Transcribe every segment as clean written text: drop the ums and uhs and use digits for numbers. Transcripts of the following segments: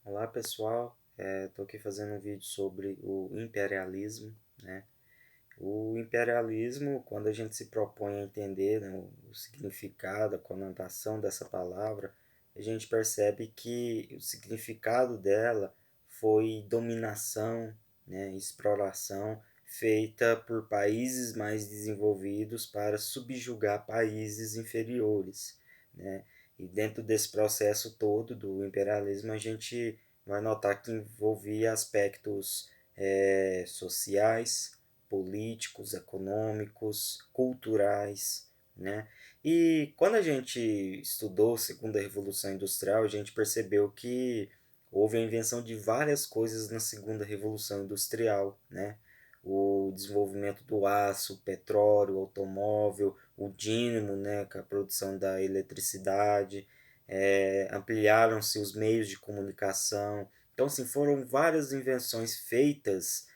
Olá pessoal, estou aqui fazendo um vídeo sobre o imperialismo, né? O imperialismo, quando a gente se propõe a entender, né, o significado, a conotação dessa palavra, a gente percebe que o significado dela foi dominação, né, exploração feita por países mais desenvolvidos para subjugar países inferiores, né? E dentro desse processo todo do imperialismo, a gente vai notar que envolvia aspectos sociais, políticos, econômicos, culturais, né? E quando a gente estudou a Segunda Revolução Industrial, a gente percebeu que houve a invenção de várias coisas na Segunda Revolução Industrial, né? O desenvolvimento do aço, o petróleo, o automóvel, o dínamo, né, com a produção da eletricidade, ampliaram-se os meios de comunicação. Então, assim, foram várias invenções feitas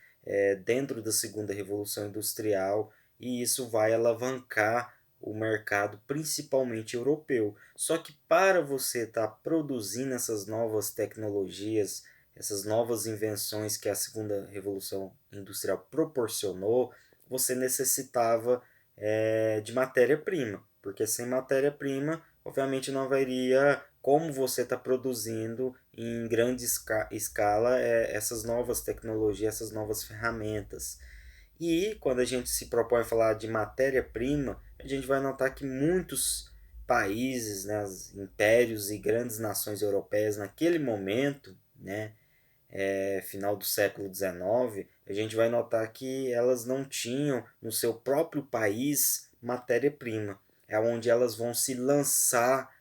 dentro da Segunda Revolução Industrial e isso vai alavancar o mercado, principalmente europeu. Só que para você estar produzindo essas novas tecnologias, essas novas invenções que a Segunda Revolução Industrial proporcionou, você necessitava de matéria-prima, porque sem matéria-prima, obviamente não haveria como você está produzindo em grande escala essas novas tecnologias, essas novas ferramentas. E quando a gente se propõe a falar de matéria-prima, a gente vai notar que muitos países, né, impérios e grandes nações europeias naquele momento, né, final do século XIX, a gente vai notar que elas não tinham no seu próprio país matéria-prima. É onde elas vão se lançar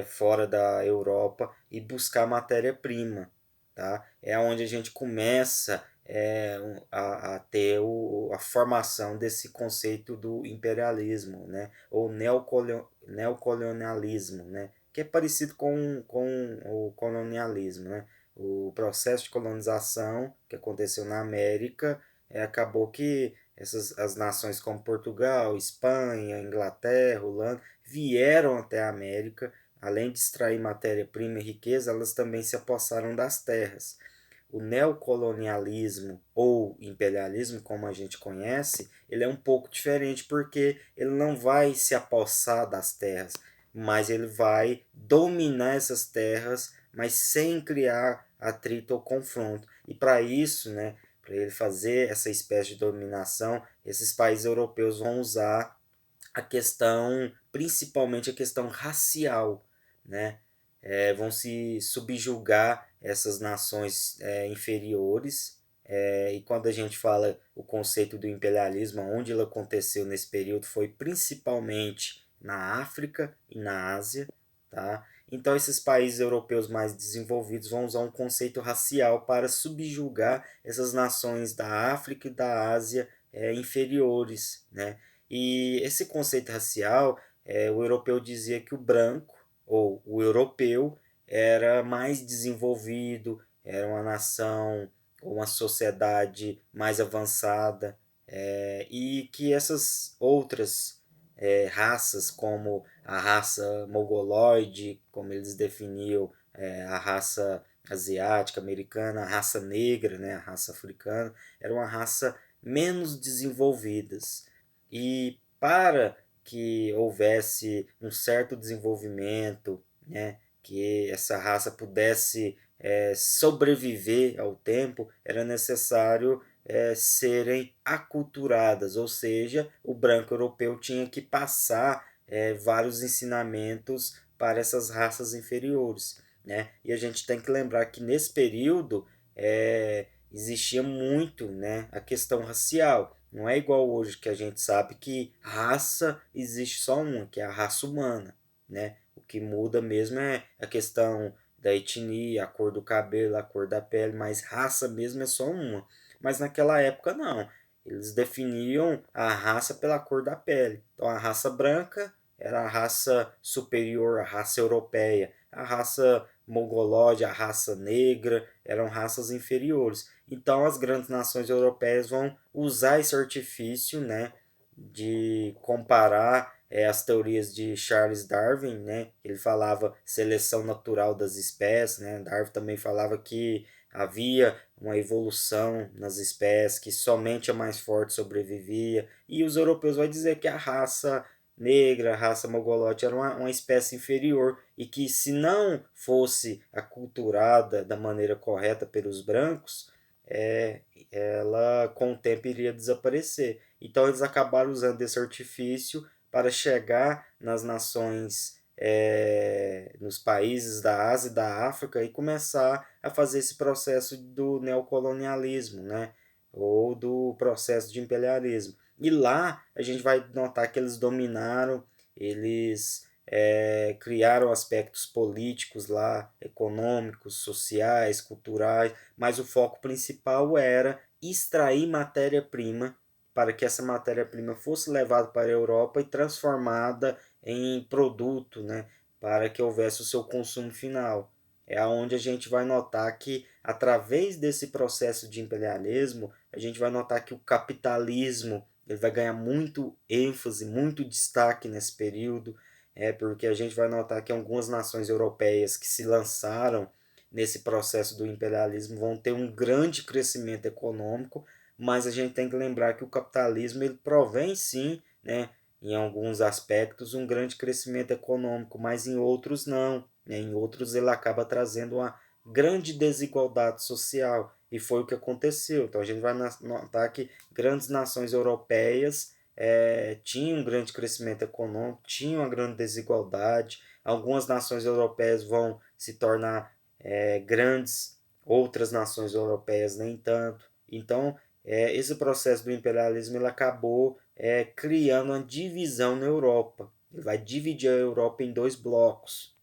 fora da Europa e buscar matéria-prima. Tá? É onde a gente começa a ter a formação desse conceito do imperialismo, né? Ou neocolonialismo, né? Que é parecido com o colonialismo, né? O processo de colonização que aconteceu na América acabou que as nações como Portugal, Espanha, Inglaterra, Holanda vieram até a América, além de extrair matéria-prima e riqueza, elas também se apossaram das terras. O neocolonialismo ou imperialismo, como a gente conhece, ele é um pouco diferente porque ele não vai se apossar das terras, mas ele vai dominar essas terras, mas sem criar atrito ou confronto. E para isso, né, para ele fazer essa espécie de dominação, esses países europeus vão usar a questão, principalmente a questão racial, né? Vão se subjugar essas nações inferiores. E quando a gente fala o conceito do imperialismo, onde ele aconteceu nesse período foi principalmente na África e na Ásia, tá? Então esses países europeus mais desenvolvidos vão usar um conceito racial para subjugar essas nações da África e da Ásia inferiores, né? E esse conceito racial, o europeu dizia que o branco, ou o europeu, era mais desenvolvido, era uma nação ou uma sociedade mais avançada, e que essas outras raças, como a raça mongoloide, como eles definiam, a raça asiática, americana, a raça negra, né, a raça africana, era uma raça menos desenvolvidas. E para que houvesse um certo desenvolvimento, né, que essa raça pudesse sobreviver ao tempo, era necessário serem aculturadas, ou seja, o branco europeu tinha que passar vários ensinamentos para essas raças inferiores. Né? E a gente tem que lembrar que nesse período existia muito, né, a questão racial. Não é igual hoje que a gente sabe que raça existe só uma, que é a raça humana, né? O que muda mesmo é a questão da etnia, a cor do cabelo, a cor da pele, mas raça mesmo é só uma. Mas naquela época não. Eles definiam a raça pela cor da pele. Então a raça branca era a raça superior, a raça europeia. A raça mongolode, a raça negra, eram raças inferiores. Então as grandes nações europeias vão usar esse artifício, né, de comparar as teorias de Charles Darwin, né? Ele falava seleção natural das espécies, né? Darwin também falava que havia uma evolução nas espécies, que somente a mais forte sobrevivia, e os europeus vão dizer que a raça negra, a raça mongolote era uma espécie inferior e que se não fosse aculturada da maneira correta pelos brancos, é, ela com o tempo iria desaparecer. Então eles acabaram usando esse artifício para chegar nas nações, nos países da Ásia e da África e começar a fazer esse processo do neocolonialismo, né? Ou do processo de imperialismo. E lá a gente vai notar que eles dominaram, eles criaram aspectos políticos lá, econômicos, sociais, culturais, mas o foco principal era extrair matéria-prima para que essa matéria-prima fosse levada para a Europa e transformada em produto, né, para que houvesse o seu consumo final. É aonde a gente vai notar que, através desse processo de imperialismo, a gente vai notar que o capitalismo ele vai ganhar muito ênfase, muito destaque nesse período, porque a gente vai notar que algumas nações europeias que se lançaram nesse processo do imperialismo vão ter um grande crescimento econômico, mas a gente tem que lembrar que o capitalismo ele provém sim, né, em alguns aspectos, um grande crescimento econômico, mas em outros não. Né? Em outros ele acaba trazendo uma grande desigualdade social. E foi o que aconteceu. Então a gente vai notar que grandes nações europeias tinham um grande crescimento econômico, tinham uma grande desigualdade. Algumas nações europeias vão se tornar grandes, outras nações europeias nem tanto. Então, esse processo do imperialismo ele acabou criando uma divisão na Europa. Ele vai dividir a Europa em dois blocos.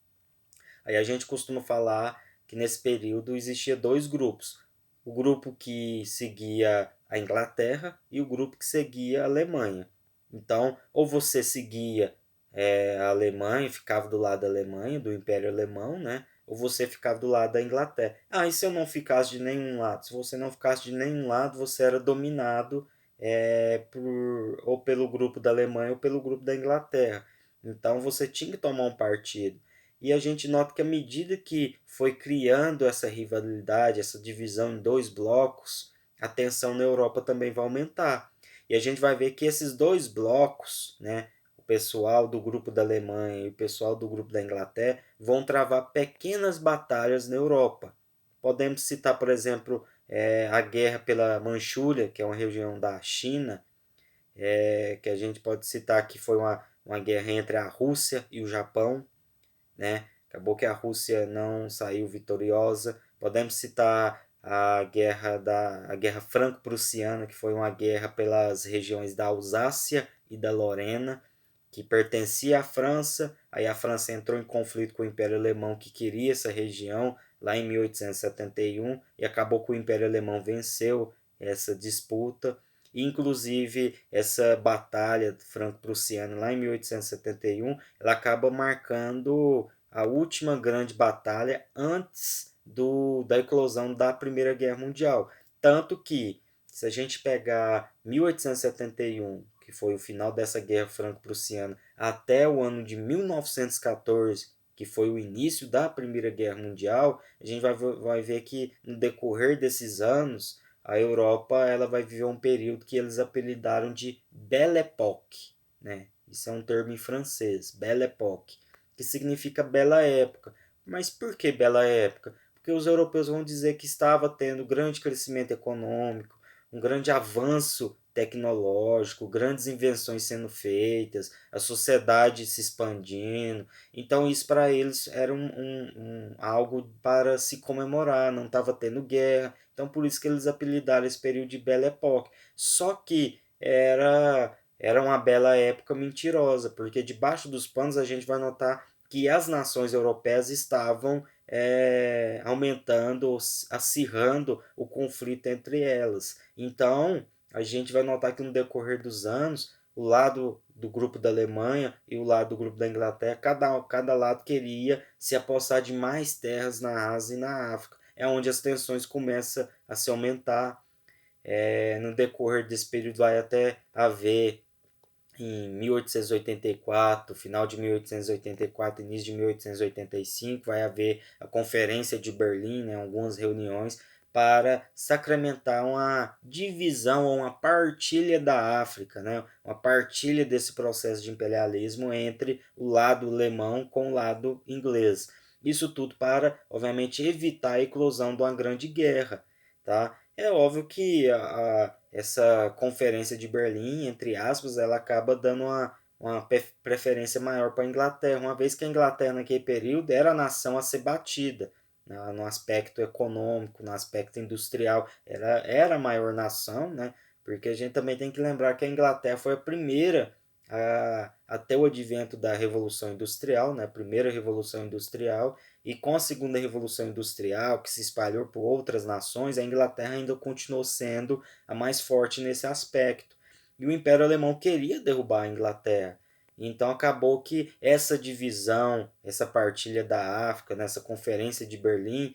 Aí a gente costuma falar que nesse período existia dois grupos. O grupo que seguia a Inglaterra e o grupo que seguia a Alemanha. Então, ou você seguia a Alemanha, ficava do lado da Alemanha, do Império Alemão, né? Ou você ficava do lado da Inglaterra. Ah, e se eu não ficasse de nenhum lado? Se você não ficasse de nenhum lado, você era dominado ou pelo grupo da Alemanha ou pelo grupo da Inglaterra. Então você tinha que tomar um partido. E a gente nota que à medida que foi criando essa rivalidade, essa divisão em dois blocos, a tensão na Europa também vai aumentar. E a gente vai ver que esses dois blocos, né, o pessoal do grupo da Alemanha e o pessoal do grupo da Inglaterra, vão travar pequenas batalhas na Europa. Podemos citar, por exemplo, a guerra pela Manchúria, que é uma região da China, que a gente pode citar que foi uma guerra entre a Rússia e o Japão, né? Acabou que a Rússia não saiu vitoriosa. Podemos citar a guerra franco-prussiana, que foi uma guerra pelas regiões da Alsácia e da Lorena, que pertencia à França. Aí a França entrou em conflito com o Império Alemão, que queria essa região lá em 1871 e acabou que o Império Alemão venceu essa disputa. Inclusive, essa batalha franco-prussiana lá em 1871, ela acaba marcando a última grande batalha antes da eclosão da Primeira Guerra Mundial. Tanto que, se a gente pegar 1871, que foi o final dessa guerra franco-prussiana, até o ano de 1914, que foi o início da Primeira Guerra Mundial, a gente vai ver que no decorrer desses anos, a Europa ela vai viver um período que eles apelidaram de Belle Époque, né? Isso é um termo em francês, Belle Époque, que significa bela época. Mas por que bela época? Porque os europeus vão dizer que estava tendo grande crescimento econômico, um grande avanço tecnológico, grandes invenções sendo feitas, a sociedade se expandindo. Então isso para eles era algo para se comemorar, não estava tendo guerra. Então por isso que eles apelidaram esse período de Belle Époque. Só que era uma bela época mentirosa, porque debaixo dos panos a gente vai notar que as nações europeias estavam aumentando, acirrando o conflito entre elas. Então, a gente vai notar que no decorrer dos anos, o lado do grupo da Alemanha e o lado do grupo da Inglaterra, cada lado queria se apossar de mais terras na Ásia e na África. É onde as tensões começam a se aumentar. No decorrer desse período vai até haver em 1884, final de 1884, início de 1885, vai haver a Conferência de Berlim, né, algumas reuniões para sacramentar uma divisão ou uma partilha da África, né, uma partilha desse processo de imperialismo entre o lado alemão com o lado inglês. Isso tudo para, obviamente, evitar a eclosão de uma grande guerra. Tá? É óbvio que essa conferência de Berlim, entre aspas, ela acaba dando uma preferência maior para a Inglaterra, uma vez que a Inglaterra naquele período era a nação a ser batida, no aspecto econômico, no aspecto industrial, era a maior nação, né? Porque a gente também tem que lembrar que a Inglaterra foi a primeira até o advento da Revolução Industrial, né? A primeira Revolução Industrial, e com a segunda Revolução Industrial, que se espalhou por outras nações, a Inglaterra ainda continuou sendo a mais forte nesse aspecto. E o Império Alemão queria derrubar a Inglaterra. Então acabou que essa divisão, essa partilha da África, nessa conferência de Berlim,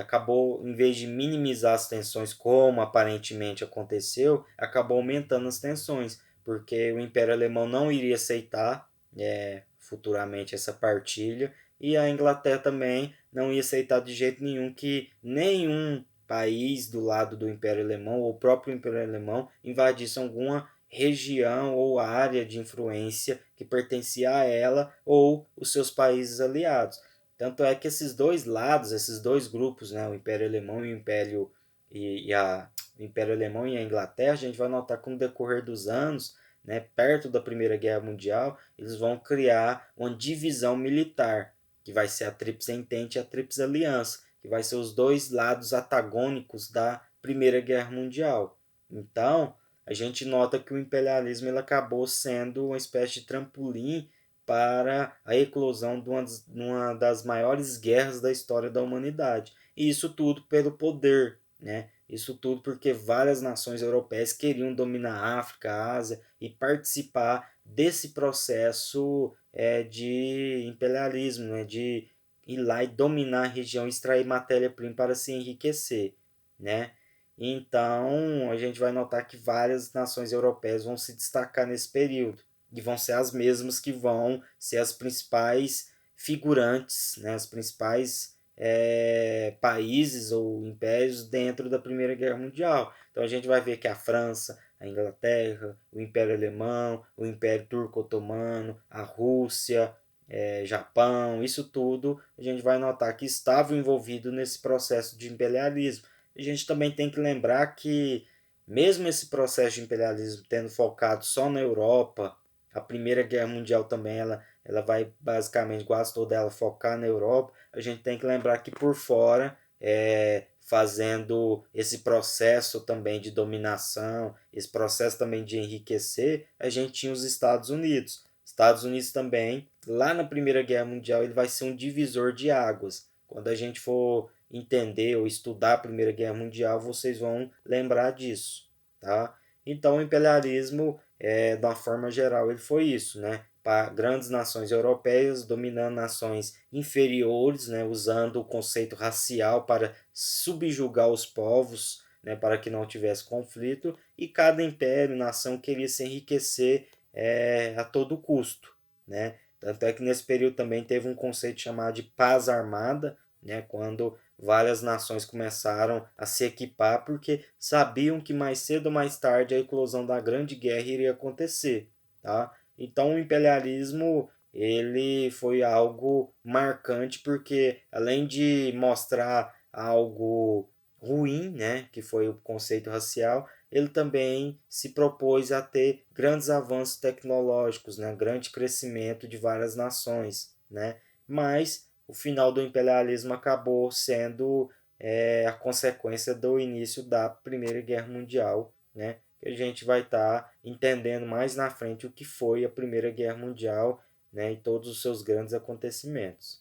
acabou, em vez de minimizar as tensões, como aparentemente aconteceu, acabou aumentando as tensões, porque o Império Alemão não iria aceitar futuramente essa partilha, e a Inglaterra também não ia aceitar de jeito nenhum que nenhum país do lado do Império Alemão ou o próprio Império Alemão invadisse alguma região ou área de influência que pertencia a ela ou os seus países aliados. Tanto é que esses dois lados, esses dois grupos, né, o Império Alemão e o Império o Império Alemão e a Inglaterra, a gente vai notar com o decorrer dos anos, né, perto da Primeira Guerra Mundial, eles vão criar uma divisão militar, que vai ser a Tríplice Entente e a Tríplice Aliança, que vai ser os dois lados antagônicos da Primeira Guerra Mundial. Então, a gente nota que o imperialismo ele acabou sendo uma espécie de trampolim para a eclosão de uma das maiores guerras da história da humanidade. E isso tudo pelo poder, né? Isso tudo porque várias nações europeias queriam dominar a África, a Ásia e participar desse processo de imperialismo, né? De ir lá e dominar a região, extrair matéria-prima para se enriquecer, né? Então, a gente vai notar que várias nações europeias vão se destacar nesse período e vão ser as mesmas que vão ser as principais figurantes, né, as principais países ou impérios dentro da Primeira Guerra Mundial. Então a gente vai ver que a França, a Inglaterra, o Império Alemão, o Império Turco-Otomano, a Rússia, Japão, isso tudo a gente vai notar que estava envolvido nesse processo de imperialismo. A gente também tem que lembrar que mesmo esse processo de imperialismo tendo focado só na Europa, a Primeira Guerra Mundial também ela vai basicamente quase toda ela focar na Europa. A gente tem que lembrar que por fora, fazendo esse processo também de dominação, esse processo também de enriquecer, a gente tinha os Estados Unidos. Estados Unidos também, lá na Primeira Guerra Mundial, ele vai ser um divisor de águas. Quando a gente for entender ou estudar a Primeira Guerra Mundial, vocês vão lembrar disso, tá? Então, o imperialismo, de uma forma geral, ele foi isso, né? Para grandes nações europeias dominando nações inferiores, né? Usando o conceito racial para subjugar os povos, né? Para que não tivesse conflito, e cada império, nação queria se enriquecer a todo custo, né? Tanto é que nesse período também teve um conceito chamado de paz armada, né? Quando várias nações começaram a se equipar porque sabiam que mais cedo ou mais tarde a eclosão da Grande Guerra iria acontecer, tá? Então o imperialismo ele foi algo marcante porque além de mostrar algo ruim, né, que foi o conceito racial, ele também se propôs a ter grandes avanços tecnológicos, né, grande crescimento de várias nações, né? Mas o final do imperialismo acabou sendo a consequência do início da Primeira Guerra Mundial, né? Que a gente vai estar entendendo mais na frente o que foi a Primeira Guerra Mundial, né? E todos os seus grandes acontecimentos.